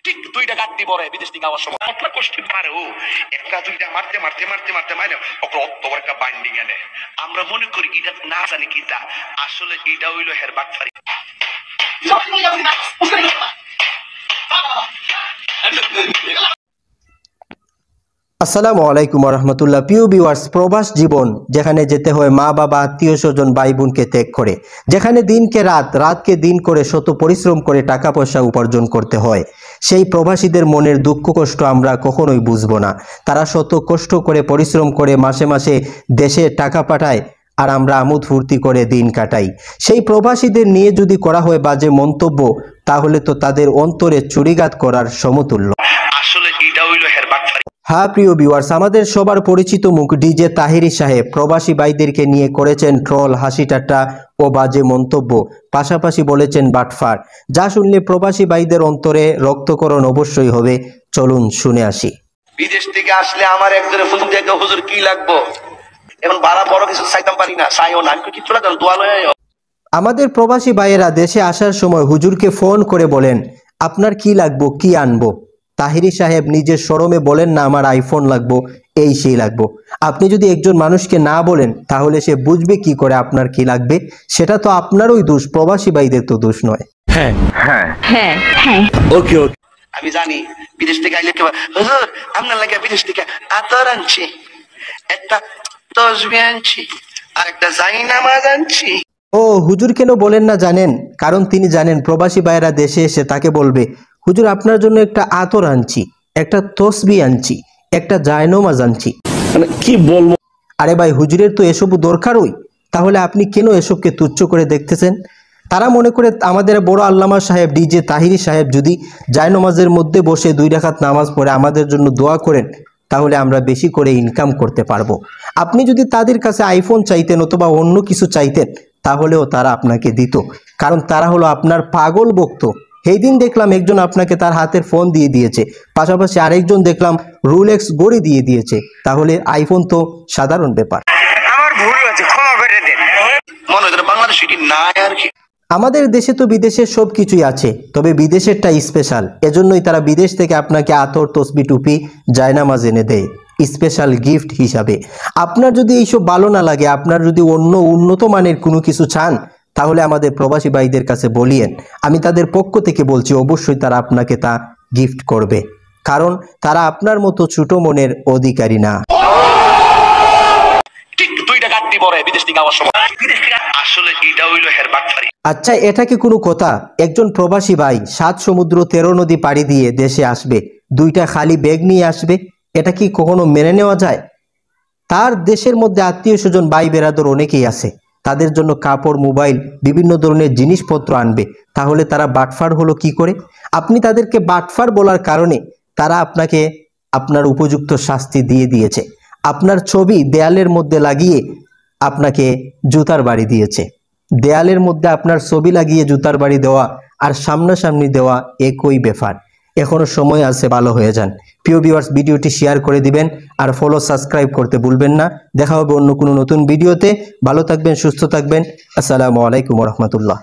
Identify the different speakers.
Speaker 1: ঠিক দুইটা গাড়ি পরে বিদেশ থেকে আসার সময় কতটা কষ্ট পারে ও একটা দুইটা মারতে মারতে মারতে মারতে মারে ওকে অত বড় একটা বাইন্ডিং এনে আমরা মনে করি এটা না জানি কি তা আসলে এটা হইলো হের বাটফারি।
Speaker 2: আসসালামু আলাইকুম রহমতুল্লাহ। প্রিয় ভিউয়ার্স, প্রবাস জীবন যেখানে যেতে হয় মা বাবা আত্মীয় স্বজন ভাই বোনকে ত্যাগ করে, যেখানে দিনকে রাত রাতকে দিন করে শত পরিশ্রম করে টাকা পয়সা উপার্জন করতে হয়, সেই প্রবাসীদের মনের দুঃখ কষ্ট আমরা কখনোই বুঝবো না। তারা শত কষ্ট করে পরিশ্রম করে মাসে মাসে দেশে টাকা পাঠায় আর আমরা আমোদ ফুর্তি করে দিন কাটাই। সেই প্রবাসীদের নিয়ে যদি করা হয় বাজে মন্তব্য, তাহলে তো তাদের অন্তরে চুরিঘাত করার সমতুল্য।
Speaker 1: আসলে এটা হইলো হের বাটফারি।
Speaker 2: হ্যাঁ প্রিয় ভিউয়ার্স, আমাদের সবার পরিচিত মুখ ডিজে তাহিরি সাহেব প্রবাসী ভাইদেরকে নিয়ে করেছেন ট্রল, হাসি ঠাট্টা ও বাজে মন্তব্য, পাশাপাশি বলেছেন বাটফার, যা শুনলে প্রবাসী ভাইদের অন্তরে রক্তকরণ অবশ্যই হবে। চলুন শুনে আসি।
Speaker 1: বিদেশ থেকে আসলে আমার একজনে ফোন দিয়ে হুজুর কি লাগবো, এখন বাড়া বড় কিছু চাইতাম পারি না, চাইও না, আমি কিছু লাগবে দোয়া লয়।
Speaker 2: আমাদের প্রবাসী ভাইয়েরা দেশে আসার সময় হুজুরকে ফোন করে বলেন আপনার কি লাগবো, কি আনবো। তাহিরি সাহেব নিজের শরমে বলেন না আমার আইফোন লাগবো, এই সেই লাগবো। আপনি যদি একজন মানুষকে না বলেন তাহলে সে বুঝবে কি করে আপনার কি লাগবে? সেটা তো আপনারই দোষ, প্রবাসী ভাইদের তো দোষ নয়।
Speaker 3: হ্যাঁ হ্যাঁ হ্যাঁ হ্যাঁ ওকে ওকে।
Speaker 1: আমি জানি বিদেশ থেকে আইলে কেউ হুজুর আপনার লাগে বিদেশ থেকে আতর আনছি, একটা তসবি আনছি, আর একটা জাইনামাজ আনছি।
Speaker 2: ও হুজুর কেন বলেন না জানেন? কারণ তিনি জানেন প্রবাসী ভাইয়েরা দেশে এসে তাকে বলবে হুজুর আপনার জন্য একটা আতর আনছি, একটা তসবি আনছি, একটা জায়নামাজ আনছি।
Speaker 3: মানে কি বলবো?
Speaker 2: আরে ভাই, হুজুরের তো এসব দরকারই, তাহলে আপনি কেন এসবকে তুচ্ছ করে দেখতেছেন? তারা মনে করে আমাদের বড় আল্লামা সাহেব ডিজে তাহিরি সাহেব যদি জায়নামাজের মধ্যে বসে 2 রাকাত নামাজ পড়ে আমাদের জন্য দোয়া করেন, তাহলে আমরা বেশি করে ইনকাম করতে পারবো। আপনি যদি তাদের কাছে আইফোন চাইতেন অথবা অন্য কিছু চাইতেন, তাহলেও তারা আপনাকে দিত, কারণ তারা হলো আপনার পাগল ভক্ত। সেই দিন দেখলাম একজন আপনাকে তার হাতের ফোন দিয়ে দিয়েছে, পাশাপাশি আরেকজন দেখলাম রোলেক্স ঘড়ি দিয়ে দিয়েছে, তাহলে আইফোন তো সাধারণ ব্যাপার।
Speaker 1: আমার ভুল হয়েছে, ক্ষমা করে দেন। মনে হয় বাংলাদেশে কি না আর কি।
Speaker 2: আমাদের দেশে তো বিদেশের সব কিছুই আছে, তবে বিদেশেরটা স্পেশাল, এজন্যই তারা বিদেশ থেকে আপনাকে আতর, তসবি, টুপি, জায়নামাজ এনে দেয় স্পেশাল গিফট হিসাবে। আপনার যদি এইসব ভালো না লাগে, আপনার যদি অন্য উন্নত মানের কোনো কিছু চান, তাহলে আমাদের প্রবাসী ভাইদের কাছে বলিয়েন। আমি তাদের পক্ষ থেকে বলছি, অবশ্যই তারা আপনাকে তা গিফট করবে, কারণ তারা আপনার মতো ছোট মনের অধিকারী না।
Speaker 1: ঠিক দুইটা গাড়ি পরে বিদেশ থেকে আসার সময় আসলে এটা হইলো হের বাটফারি।
Speaker 2: আচ্ছা, এটা কি কোনো কথা? একজন প্রবাসী ভাই 7 সমুদ্র 13 নদী পাড়ি দিয়ে দেশে আসবে, 2টা খালি ব্যাগ নিয়ে আসবে, এটা কি কখনো মেনে নেওয়া যায়? তার দেশের মধ্যে আত্মীয় স্বজন ভাই বেরাদর অনেকেই আছে, তাদের জন্য কাপড়, মোবাইল, বিভিন্ন ধরনের জিনিসপত্র আনবে, তাহলে তারা বাটফার হলো কি করে? আপনি তাদেরকে বাটফার বলার কারণে তারা আপনাকে আপনার উপযুক্ত শাস্তি দিয়ে দিয়েছে। আপনার ছবি দেয়ালের মধ্যে লাগিয়ে আপনাকে জুতার বাড়ি দিয়েছে। দেয়ালের মধ্যে আপনার ছবি লাগিয়ে জুতার বাড়ি দেওয়া আর সামনাসামনি দেওয়া একই ব্যাপার। এখনো সময় আছে, ভালো হয়ে যান। প্রিয় ভিউয়ার্স, ভিডিওটি শেয়ার করে দিবেন আর ফলো, সাবস্ক্রাইব করতে ভুলবেন না। দেখা হবে অন্য কোনো নতুন ভিডিওতে। ভালো থাকবেন, সুস্থ থাকবেন। আসসালামু আলাইকুম রহমতুল্লাহ।